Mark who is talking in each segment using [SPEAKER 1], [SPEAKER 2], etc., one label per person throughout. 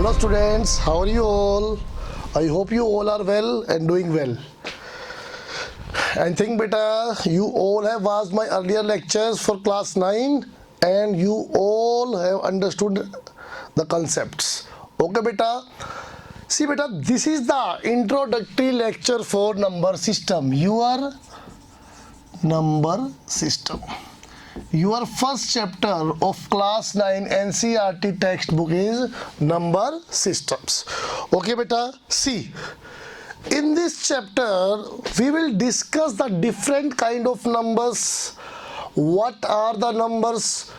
[SPEAKER 1] Hello students, how are you all? I hope you all are well and doing well. And think beta, you all have watched my earlier lectures for class 9 and you all have understood the concepts. Okay beta? See beta, this is the introductory lecture for number system. Your number system. Your first chapter of class 9 NCERT textbook is number systems. Okay beta, see, in this chapter we will discuss the different kind of numbers, what are the numbers,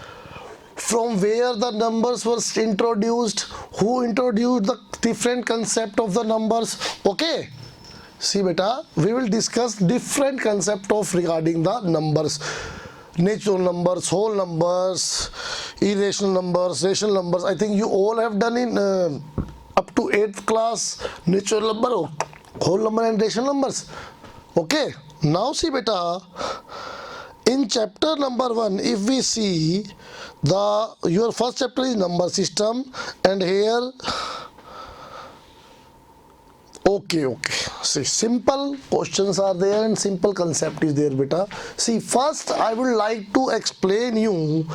[SPEAKER 1] from where the numbers were introduced, who introduced the different concept of the numbers. Okay, see beta, we will discuss different concept of regarding the numbers. Natural numbers, whole numbers, irrational numbers, rational numbers. I think you all have done in up to 8th class natural number, whole number and rational numbers. Okay, now see beta, in chapter number 1, if we see your first chapter is number system, and here okay, see, simple questions are there and simple concept is there beta. See, first I would like to explain you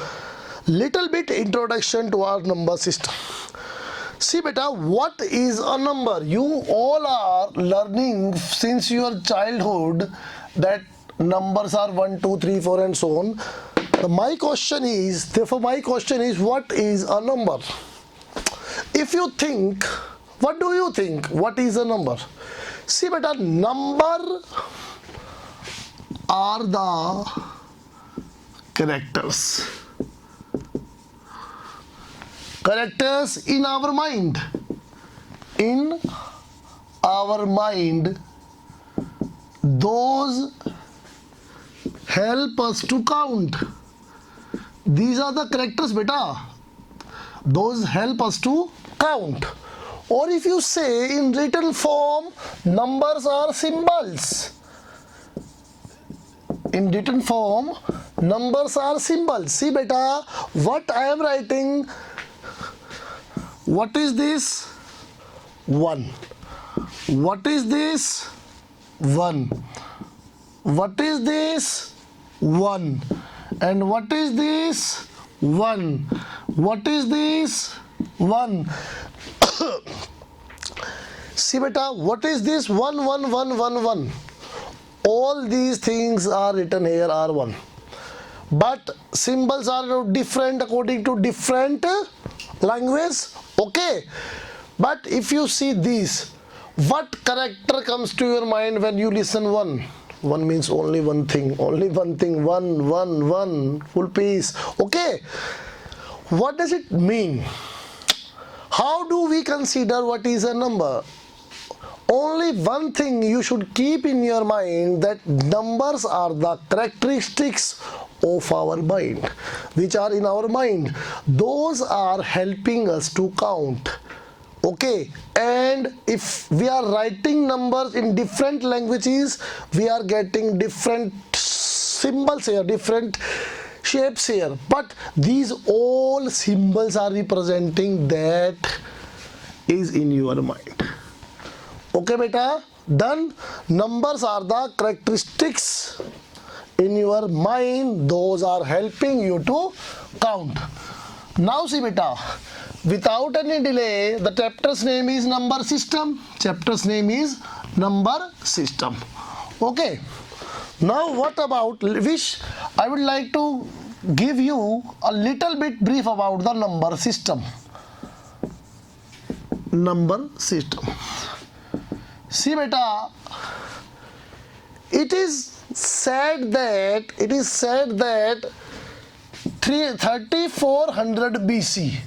[SPEAKER 1] little bit introduction to our number system. See beta, what is a number? You all are learning since your childhood that numbers are 1, 2, 3, 4 and so on. My question is, what is a number? If you think, what do you think? What is a number? See beta, number are the characters. Characters in our mind. In our mind, those help us to count. These are the characters beta. Those help us to count. Or if you say in written form, numbers are symbols. In written form, numbers are symbols. See beta, what I am writing, what is this? 1. What is this? 1. What is this? 1. And what is this? 1. What is this? 1. See beta, what is this? 1, 1, 1, 1, 1. All these things are written here are 1. But symbols are different according to different language. Okay. But if you see these, what character comes to your mind when you listen 1? 1 means only one thing. Only one thing. 1, 1, 1. Full piece. Okay. What does it mean? How do we consider what is a number? Only one thing you should keep in your mind, that numbers are the characteristics of our mind, which are in our mind. Those are helping us to count. Okay, and if we are writing numbers in different languages, we are getting different symbols here, different shapes here, but these all symbols are representing that is in your mind. Okay beta, then numbers are the characteristics in your mind, those are helping you to count. Now see beta, without any delay, the chapter's name is number system. Chapter's name is number system. Okay. Now what about, which I would like to give you a little bit brief about the number system. Number system. See beta, it is said that 3400 BC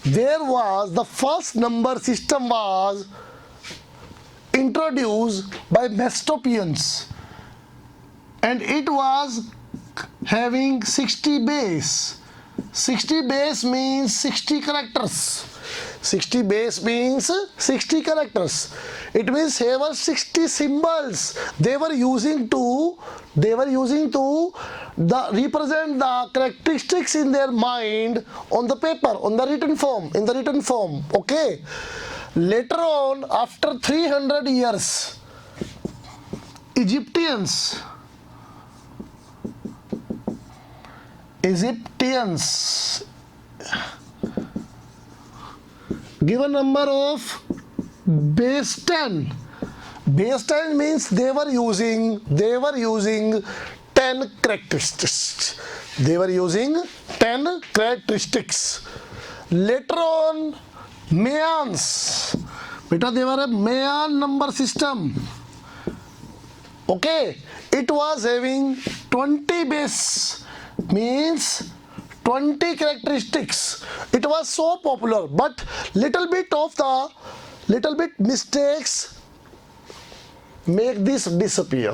[SPEAKER 1] there was the first number system was introduced by Mesopotamians, and it was having 60 base. 60 base means 60 characters. 60 base means 60 characters. It means here were 60 symbols they were using to represent the characteristics in their mind on the paper, on the written form, in the written form. Okay. Later on, after 300 years, Egyptians give a number of base 10. Base 10 means they were using 10 characteristics. They were using 10 characteristics. Later on, Mayans, beta, they were a Mayan number system. Okay, it was having 20 base, means 20 characteristics. It was so popular, but little bit mistakes make this disappear.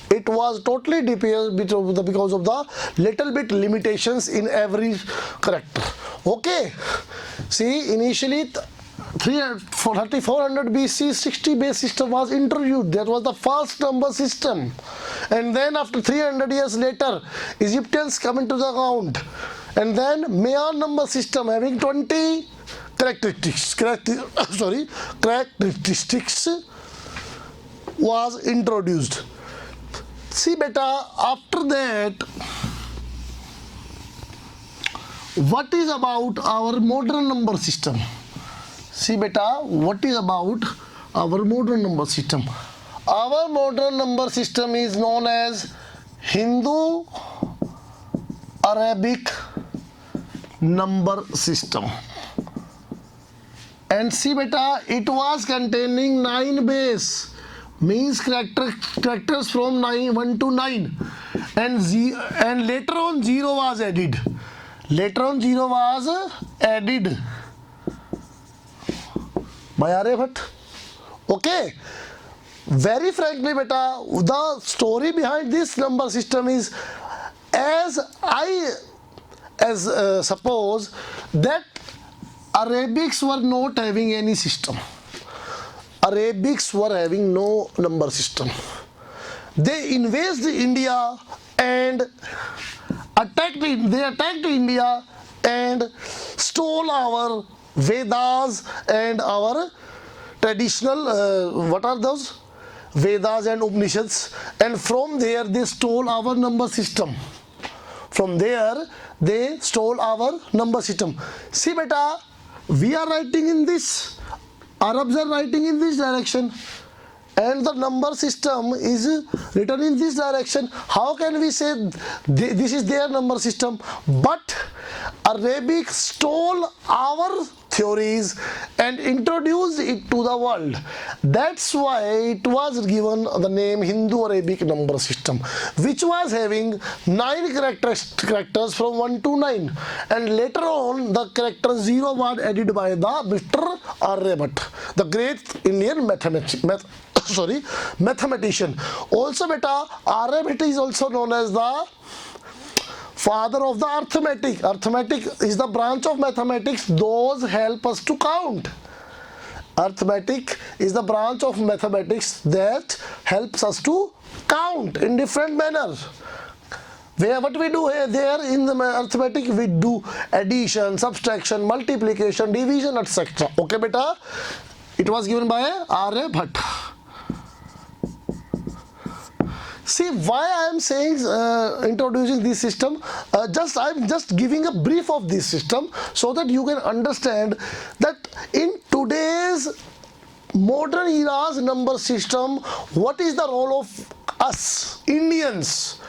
[SPEAKER 1] It was totally disappear because of the little bit limitations in every character. Okay, see, initially 3400 BC 60 base system was introduced. That was the first number system, and then after 300 years later, Egyptians come into the account, and then Mayan number system having 20 characteristics was introduced. See beta, after that, what is about our modern number system? See beta, what is about our modern number system? Our modern number system is known as Hindu-Arabic number system. And see beta, it was containing 9 base, means characters from 1 to 9, and later on 0 was added. By Aryabhat. Okay. Very frankly, beta, the story behind this number system is, suppose that Arabics were not having any system. Arabics were having no number system. They invaded India and attacked India and stole our Vedas and our traditional, what are those? Vedas and Upanishads, and from there they stole our number system. See beta, we are writing in this, Arabs are writing in this direction, and the number system is written in this direction. How can we say this is their number system? But Arabic stole our theories and introduced it to the world. That's why it was given the name Hindu-Arabic number system, which was having 9 characters from 1 to 9, and later on the character 0 was added by the Mr. Aryabhat, the great Indian mathematician. Also beta, Aryabhat is also known as the father of the arithmetic. Arithmetic is the branch of mathematics those help us to count. Arithmetic is the branch of mathematics that helps us to count in different manner. What we do here, there in the arithmetic, we do addition, subtraction, multiplication, division, etc. Okay beta, it was given by Aryabhat. See why I am saying introducing this system. I'm just giving a brief of this system so that you can understand that in today's modern era's number system, what is the role of us Indians.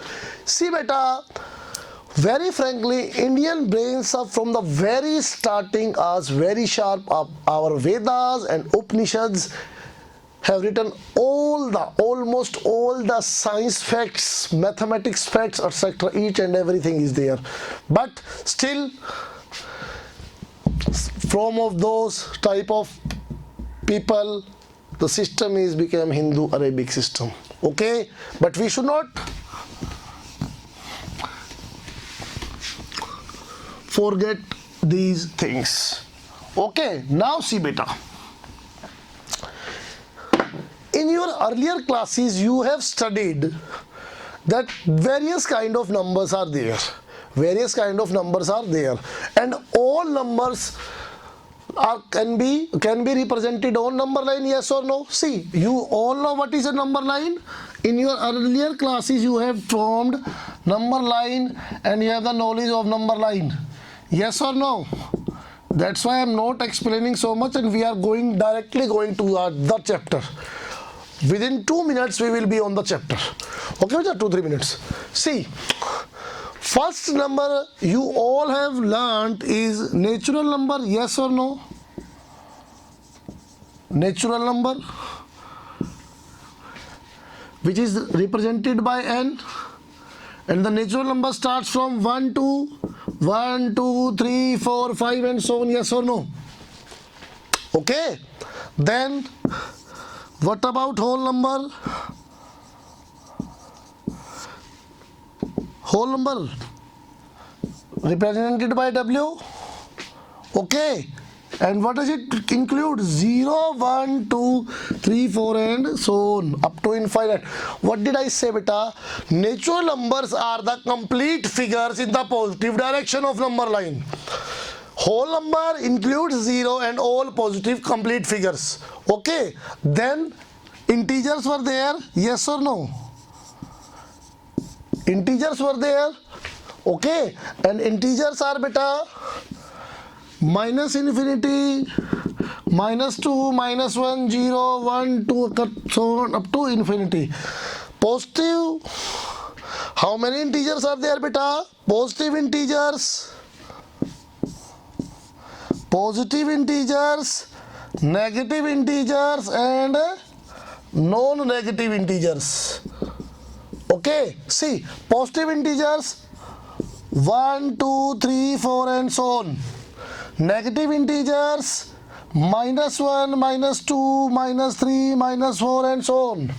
[SPEAKER 1] See beta, very frankly, Indian brains are from the very starting as very sharp. Our Vedas and Upanishads have written almost all the science facts, mathematics facts, etc. Each and everything is there. But still, from of those type of people, the system is become Hindu-Arabic system. Okay, but we should not forget these things. Okay, now see beta. In your earlier classes, you have studied that various kind of numbers are there. Various kind of numbers are there, and all numbers can be represented on number line. Yes or no? See, you all know what is a number line. In your earlier classes, you have formed number line, and you have the knowledge of number line. Yes or no? That's why I am not explaining so much, and we are directly going to the chapter. Within 2 minutes we will be on the chapter. Okay, 2-3 minutes. See, first number you all have learnt is natural number. Yes or no? Natural number, which is represented by n, and the natural number starts from 1 to 1, 2, 3, 4, 5 and so on. Yes or no? Okay, then what about whole number? Whole number represented by W. Okay, and what does it include? 0, 1, 2, 3, 4 and so on up to infinite. What did I say, beta? Natural numbers are the complete figures in the positive direction of number line. Whole number includes 0 and all positive complete figures. Okay, then integers were there. Yes or no? Integers were there. Okay, and integers are beta minus infinity, minus 2, minus 1, 0, 1, 2, so on up to infinity. Positive, how many integers are there beta? Positive integers, negative integers and non-negative integers. Okay, see, positive integers 1, 2, 3, 4 and so on. Negative integers minus 1, minus 2, minus 3, minus 4 and so on.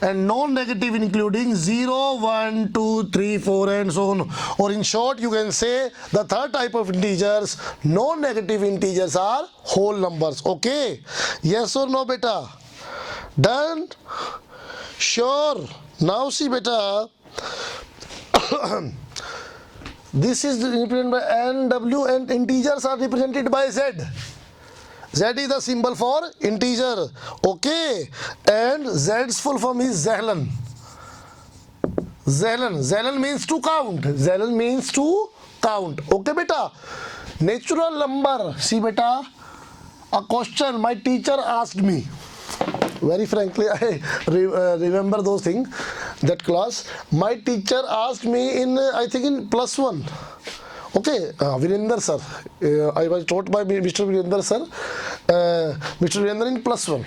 [SPEAKER 1] And non-negative including 0, 1, 2, 3, 4 and so on. Or in short, you can say the third type of integers, non-negative integers, are whole numbers. Okay, yes or no beta? Done? Sure. Now see beta, this is represented by N, W, and integers are represented by Z. Z is the symbol for integer. Okay, and Z's full form is Zahlan. Zahlan means to count. Zahlan means to count. Okay beta. Natural number. See beta, a question my teacher asked me. Very frankly, I remember those things, that class. My teacher asked me in, I think in +1. Okay, Virender sir. I was taught by Mr. Virender sir. Mr. Virender in +1.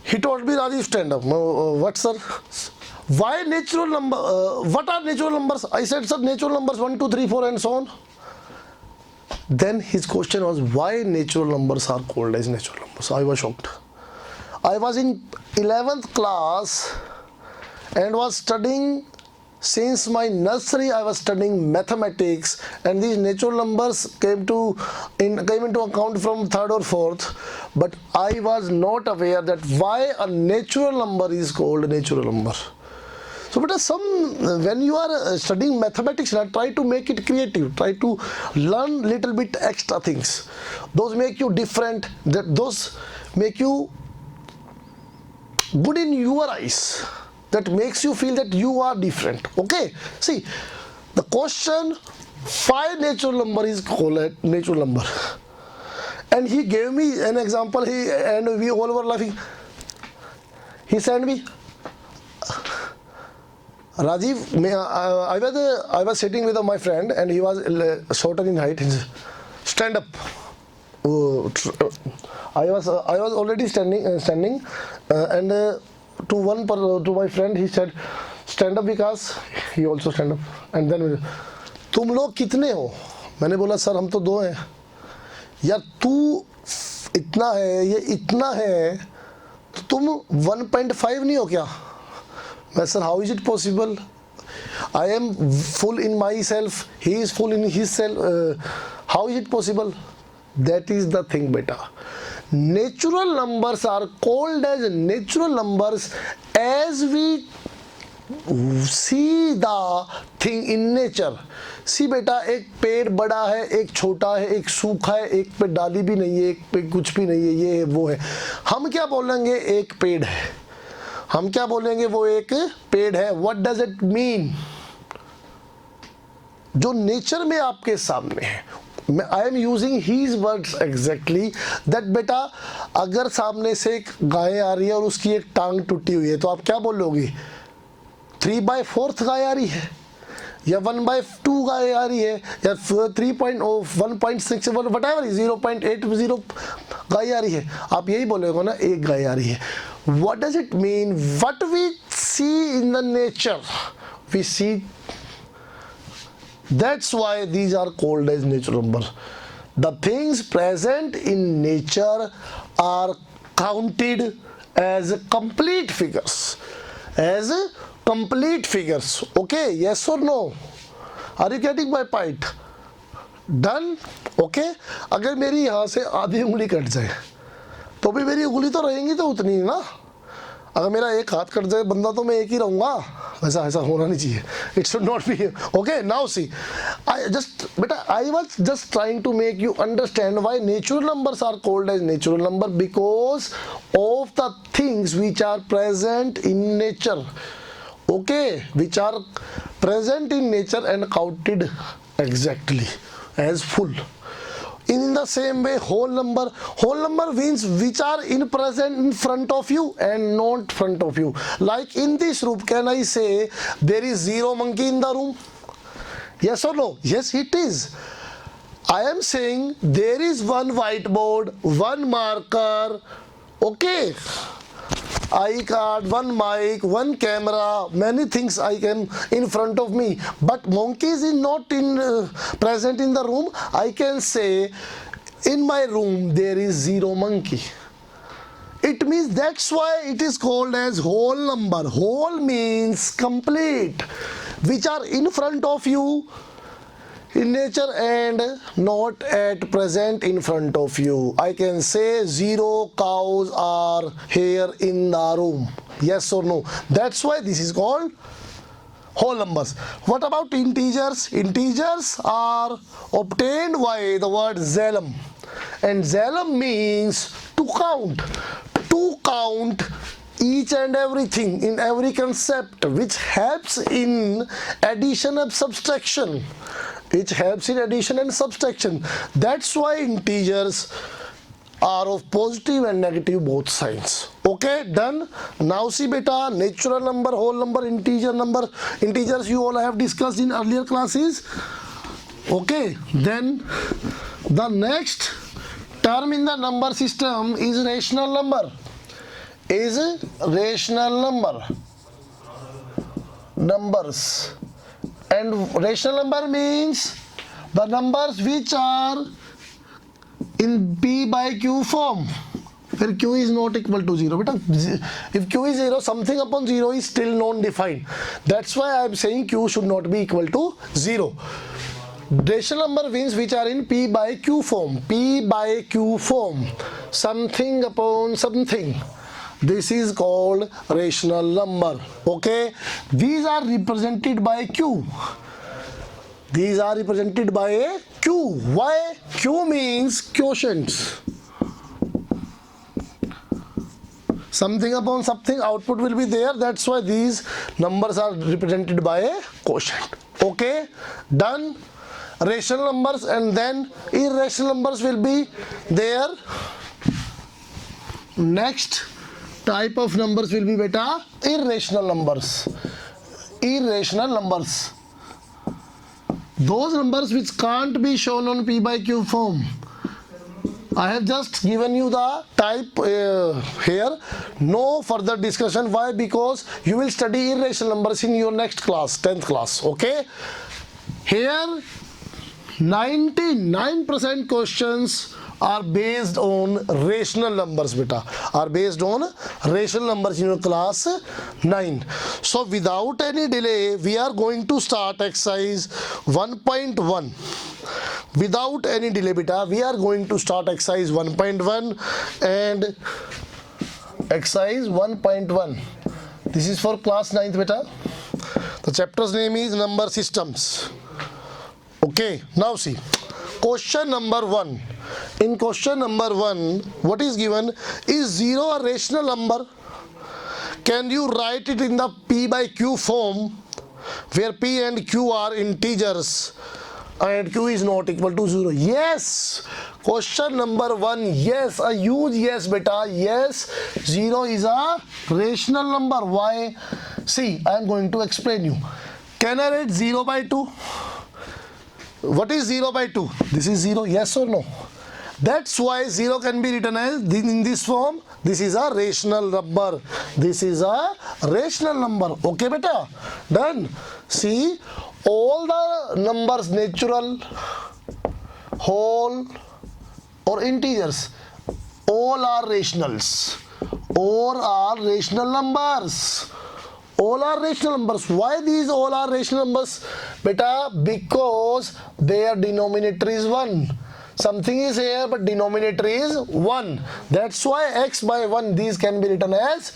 [SPEAKER 1] He told me, Rajiv, stand up. What sir? Why natural number? What are natural numbers? I said, sir, natural numbers 1, 2, 3, 4 and so on. Then his question was, why natural numbers are called as natural numbers? I was shocked. I was in 11th class and was studying, since my nursery I was studying mathematics, and these natural numbers came into account from 3rd or 4th, but I was not aware that why a natural number is called a natural number. So but when you are studying mathematics, try to make it creative, try to learn little bit extra things. Those make you different, those make you good in your eyes, that makes you feel that you are different. Okay, see, the question, why natural number is called a natural number, and he gave me an example, and we all were laughing. He said me, Rajiv, I was sitting with my friend and he was shorter in height. Stand up. I was already standing, and to my friend he said, stand up, because he also stand up. And then, तुम लोग कितने हो? मैंने बोला, sir हम तो 2 हैं. यार तू इतना है, ये इतना है, तो तुम 1.5 नहीं हो क्या? मैं, sir, how is it possible? I am full in myself, he is full in his self. How is it possible? That is the thing, beta. Natural numbers are called as natural numbers as we see the thing in nature. सी बेटा, एक पेड़ बड़ा है, एक छोटा है, एक सूखा है, एक पे डाली भी नहीं है, एक पे कुछ भी नहीं है, ये है वो है. हम क्या बोलेंगे? एक पेड़ है. हम क्या बोलेंगे? वो एक पेड़ है. What does it mean? जो नेचर में आपके सामने है. I am using his words exactly that बेटा, अगर सामने से एक गाय आ रही है और उसकी एक टांग टूटी हुई है तो आप क्या बोलोगे? 3/4 गाय आ रही है, या 1/2 गाय आ रही है, या 1.6 वट एवर 0.80 गाय आ रही है. आप यही बोलेगे ना, एक गाय आ रही है. What does it mean? What we see in the nature, we see. That's why these are called as natural numbers. The things present in nature are counted as complete figures. As complete figures. Okay? Yes or no? Are you getting my point? Done? Okay? अगर मेरी यहाँ से आधी उंगली cut जाए तो भी मेरी उंगली तो रहेंगी तो उतनी ही ना. अगर मेरा एक हाथ कट जाए बंदा तो मैं एक ही रहूँगा. ऐसा होना नहीं चाहिए. It should not be. Okay, now see, I was just trying to make you understand why natural numbers are called as natural number, because of the things which are present in nature. Okay, which are present in nature and counted exactly as full. In the same way, whole number means which are in present in front of you and not front of you. Like in this room, can I say there is 0 monkey in the room? Yes or no? Yes, it is. I am saying there is one whiteboard, one marker, okay, iCard, one mic, one camera, many things I can in front of me, but monkeys is not in present in the room. I can say in my room there is 0 monkey. It means that's why it is called as whole number. Whole means complete, which are in front of you in nature and not at present in front of you. I can say 0 cows are here in the room. Yes or no? That's why this is called whole numbers. What about integers? Integers are obtained by the word xylem, and xylem means to count. To count each and everything in every concept, which helps in addition and subtraction. Which helps in addition and subtraction. That's why integers are of positive and negative both signs. Okay, done. Now see beta, natural number, whole number, integer number. Integers you all have discussed in earlier classes. Okay, then the next term in the number system is rational number. Is rational number. Numbers. And rational number means the numbers which are in P by Q form, where Q is not equal to 0. But if Q is 0, something upon 0 is still non-defined. That's why I am saying Q should not be equal to 0. Rational number means which are in P by Q form. P by Q form. Something upon something. This is called rational number. Okay, these are represented by Q. These are represented by a Q. Why? Q means quotients. Something upon something, output will be there. That's why these numbers are represented by a quotient. Okay, done. Rational numbers, and then irrational numbers will be there. Next type of numbers will be beta irrational numbers. Irrational numbers, those numbers which can't be shown on P by Q form. I have just given you the type here. No further discussion. Why? Because you will study irrational numbers in your next class, 10th class. Okay, here 99% questions are based on rational numbers beta, are based on rational numbers in your class 9. So without any delay, we are going to start exercise 1.1. without any delay beta, we are going to start exercise 1.1 and exercise 1.1. This is for class 9th beta. The chapter's name is number systems. Okay, now see question number 1. In question number 1, what is given? Is 0 a rational number? Can you write it in the p by q form where p and q are integers and q is not equal to 0? Yes. Question number 1, yes, a huge yes beta. Yes, 0 is a rational number. Why? See, I am going to explain you. Can I write 0 by 2? What is 0 by 2? This is 0, yes or no? That's why 0 can be written as in this form. This is a rational number. This is a rational number. Okay, beta? Done. See, all the numbers, natural, whole, or integers, all are rationals. All are rational numbers. All are rational numbers. Why these all are rational numbers? Beta, because their denominator is 1. Something is here but denominator is 1. That's why x by 1, these can be written as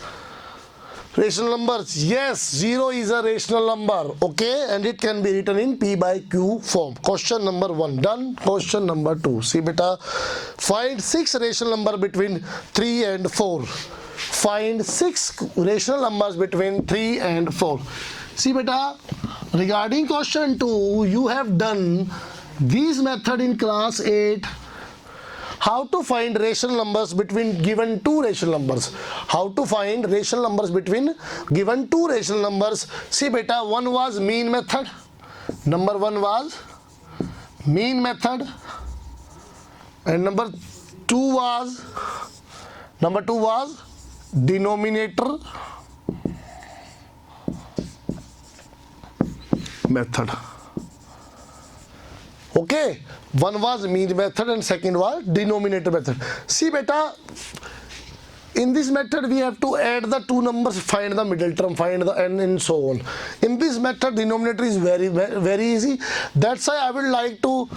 [SPEAKER 1] rational numbers. Yes, 0 is a rational number. Okay, and it can be written in p by q form. Question number 1 done. Question number 2. See beta, find 6 rational number between 3 and 4. Find 6 rational numbers between 3 and 4. See beta, regarding question 2, you have done this method in class 8. How to find rational numbers between given two rational numbers. How to find rational numbers between given two rational numbers. See beta, one was mean method. Number 1 was mean method. And number 2 was denominator method. Okay, one was mean method and second was denominator method. See beta, in this method we have to add the two numbers, find the middle term, find the n and so on. In this method denominator is very easy. That's why I would like to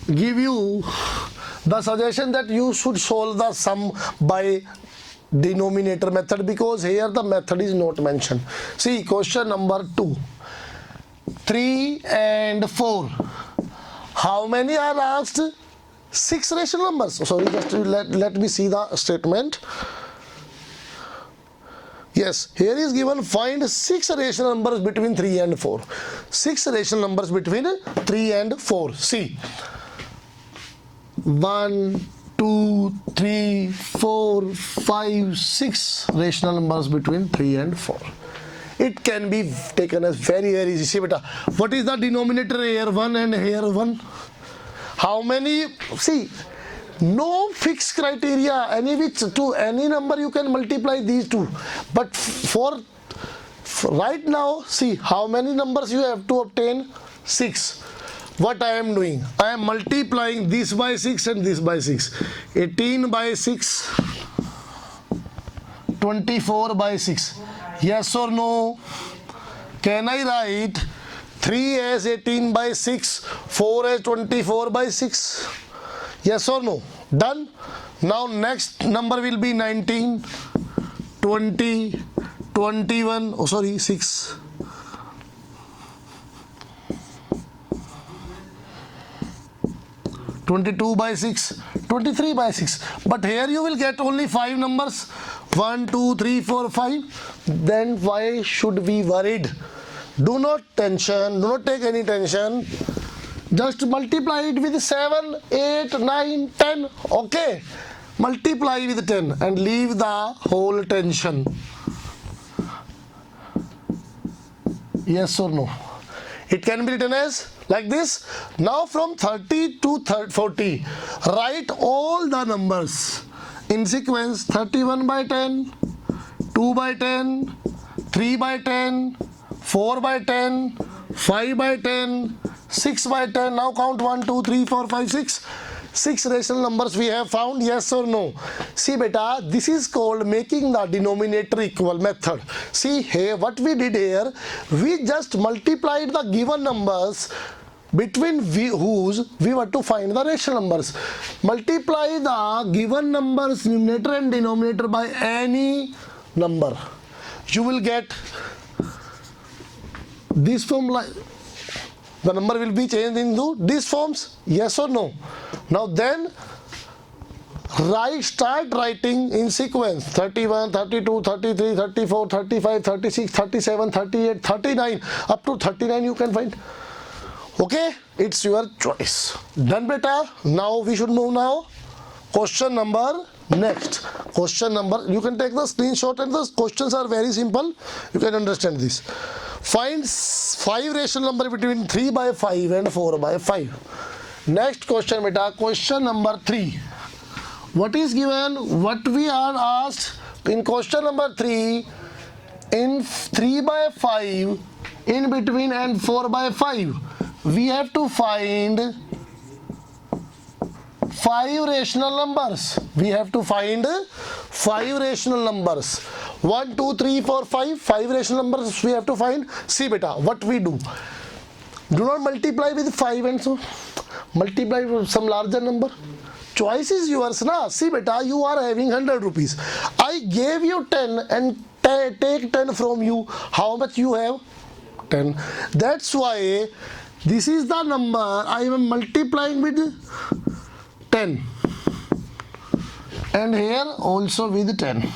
[SPEAKER 1] give you the suggestion that you should solve the sum by denominator method, because here the method is not mentioned. See question number 2, 3 and 4. How many are asked? 6 rational numbers. Sorry, just let me see the statement. Yes, here is given find 6 rational numbers between 3 and 4. 6 rational numbers between 3 and 4. See, 1, 2, 3, 4, 5, 6 rational numbers between 3 and 4. It can be taken as very easy. See beta, what is the denominator here? 1 and here 1. How many? See, no fixed criteria. Any which to any number you can multiply these two. But for right now, see how many numbers you have to obtain? 6. What I am doing? I am multiplying this by 6 and this by 6. 18 by 6, 24 by 6. Yes or no? Can I write 3 as 18 by 6, 4 as 24 by 6? Yes or no? Done. Now next number will be 19, 20, 21, oh sorry, 6. 22 by 6, 23 by 6. But here you will get only 5 numbers. 1, 2, 3, 4, 5. Then why should we worried? Do not take any tension. Just multiply it with 7, 8, 9, 10. Okay. Multiply with 10 and leave the whole tension. Yes or no? It can be written as like this. Now from 30 to 40, write all the numbers in sequence. 31 by 10, 2 by 10, 3 by 10, 4 by 10, 5 by 10, 6 by 10. Now count 1, 2, 3, 4, 5, 6. 6 rational numbers we have found. Yes or no? See beta, this is called making the denominator equal method. See here what we did here, we just multiplied the given numbers between whose we were to find the rational numbers. Multiply the given numbers numerator and denominator by any number. You will get this form, like the number will be changed into these forms, yes or no. Now then start writing in sequence 31, 32, 33, 34, 35, 36, 37, 38, 39, up to 39 you can find. Okay, it's your choice. Done beta. Now we should move now. Question number next. Question number, you can take the screenshot and the questions are very simple. You can understand this. Find 5 rational number between 3 by 5 and 4 by 5. Next question beta. Question number 3. What is given? What we are asked in question number 3, in 3 by 5, in between and 4 by 5, we have to find 5 rational numbers. We have to find 5 rational numbers. 1, 2, 3, 4, 5. 5 rational numbers we have to find. See beta, what we do. Do not multiply with 5 and so. Multiply with some larger number. Choice is yours, na? See beta, you are having 100 rupees. I gave you 10 and take 10 from you. How much you have? 10. That's why this is the number I am multiplying with 10. And here also with 10.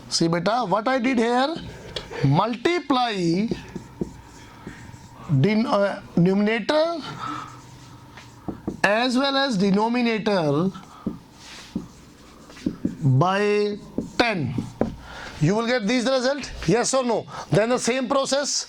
[SPEAKER 1] See beta, what I did here? Multiply numerator as well as denominator by 10. You will get this result, yes or no? Then the same process,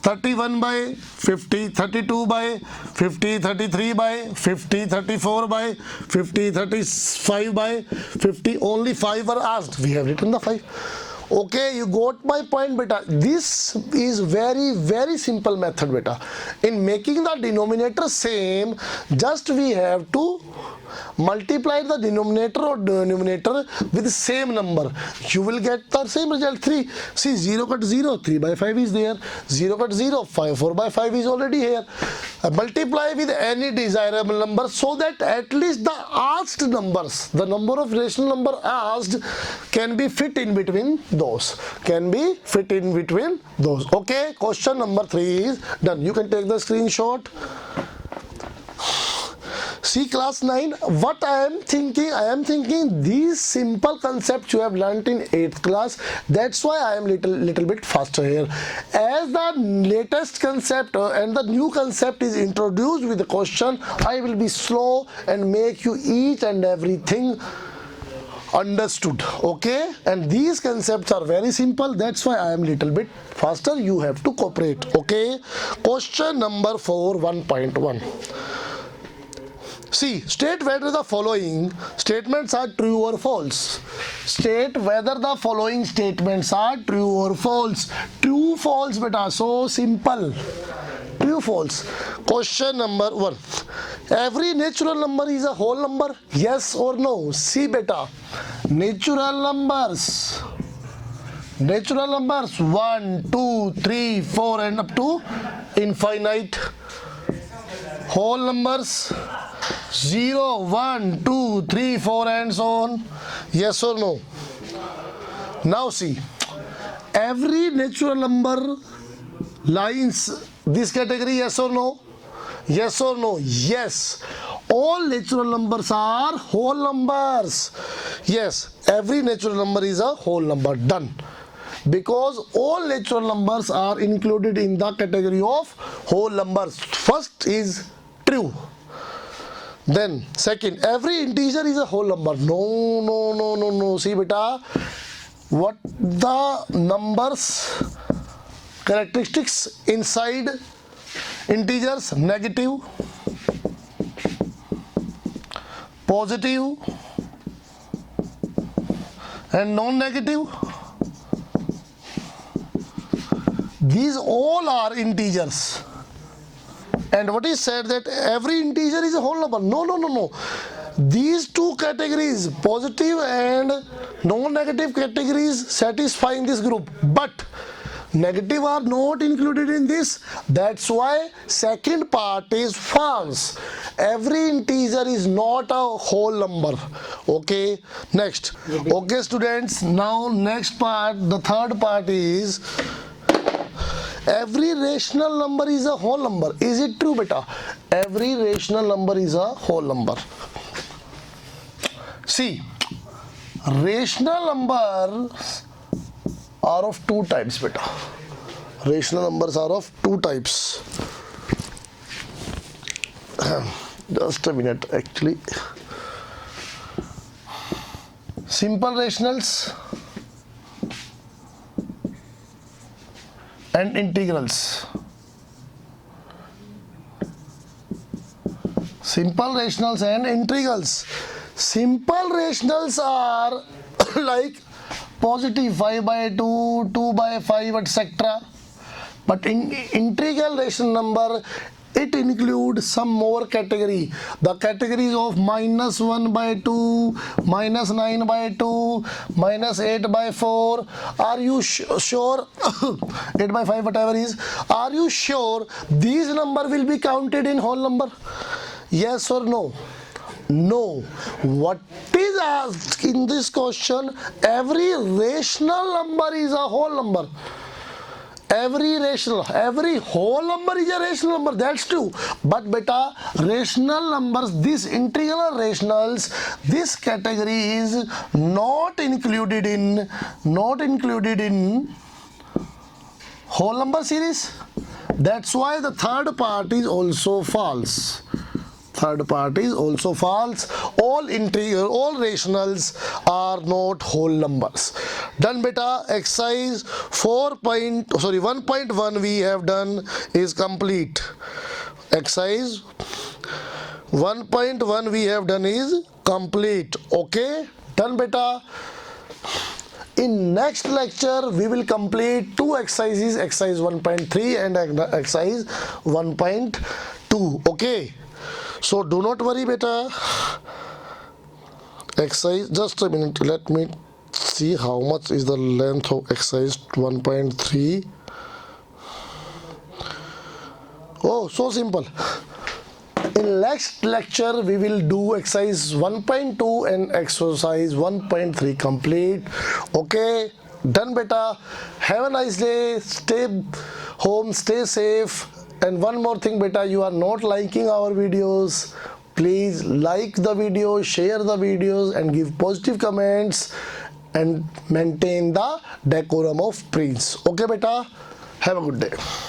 [SPEAKER 1] 31 by 50, 32 by 50, 33 by 50, 34 by 50, 35 by 50. Only 5 were asked. We have written the 5. Okay, you got my point beta. This is very simple method beta. In making the denominator same, just we have to multiply the denominator or denominator with the same number. You will get the same result, 3. See, 0 cut 0, 3 by 5 is there. 0 cut 0, 4 by 5 is already here. Multiply with any desirable number so that at least the asked numbers, the number of rational number asked, can be fit in between those. Can be fit in between those. Okay, question number 3 is done. You can take the screenshot. See class 9, what I am thinking these simple concepts you have learnt in 8th class. That's why I am little bit faster here. As the latest concept and the new concept is introduced with the question, I will be slow and make you each and everything understood. Okay, and these concepts are very simple. That's why I am little bit faster. You have to cooperate. Okay, question number 4, 1.1. See, state whether the following statements are true or false. State whether the following statements are true or false. True, false beta, so simple. True, false. Question number 1. Every natural number is a whole number, yes or no? See beta, natural numbers 1, 2, 3, 4 and up to infinite. Whole numbers 0, 1, 2, 3, 4 and so on, yes or no? Now see, every natural number lines this category, yes or no? Yes or no? Yes. All natural numbers are whole numbers. Yes, every natural number is a whole number. Done. Because all natural numbers are included in the category of whole numbers. First is true. Then second, every integer is a whole number. No. See beta, what the numbers characteristics inside integers? Negative, positive and non-negative. These all are integers. And what is said that every integer is a whole number. No. These two categories, positive and non-negative categories, satisfy in this group. But Negative are not included in this. That's why second part is false. Every integer is not a whole number. Okay, next. Okay, students, now next part, the third part is every rational number is a whole number. Is it true, beta? Every rational number is a whole number. See, rational numbers are of two types, beta. Rational numbers are of two types. Just a minute, actually. Simple rationals and integrals. Simple rationals and integrals. Simple rationals are like positive 5 by 2, 2 by 5, etc. But in integral rational number, it includes some more category. The categories of minus 1 by 2, minus 9 by 2, minus 8 by 4. Are you sure? 8 by 5, whatever is. Are you sure these number will be counted in whole number? Yes or no? No. What is asked in this question? Every rational number is a whole number. Every whole number is a rational number. That's true. But beta, rational numbers, this integral rationals, this category is not included in whole number series. That's why the third part is also false. Third part is also false. All rationals are not whole numbers. Done, beta. Exercise 1.1 we have done is complete. Exercise 1.1 we have done is complete. Okay, done, beta. In next lecture we will complete two exercises, exercise 1.3 and exercise 1.2. okay, so do not worry, beta. Exercise, just a minute, let me see how much is the length of exercise 1.3. Oh, so simple. In next lecture we will do exercise 1.2 and exercise 1.3 complete. Okay, done, beta. Have a nice day. Stay home, stay safe. And one more thing, beta, you are not liking our videos. Please like the video, share the videos and give positive comments and maintain the decorum of Prince. Okay, beta, have a good day.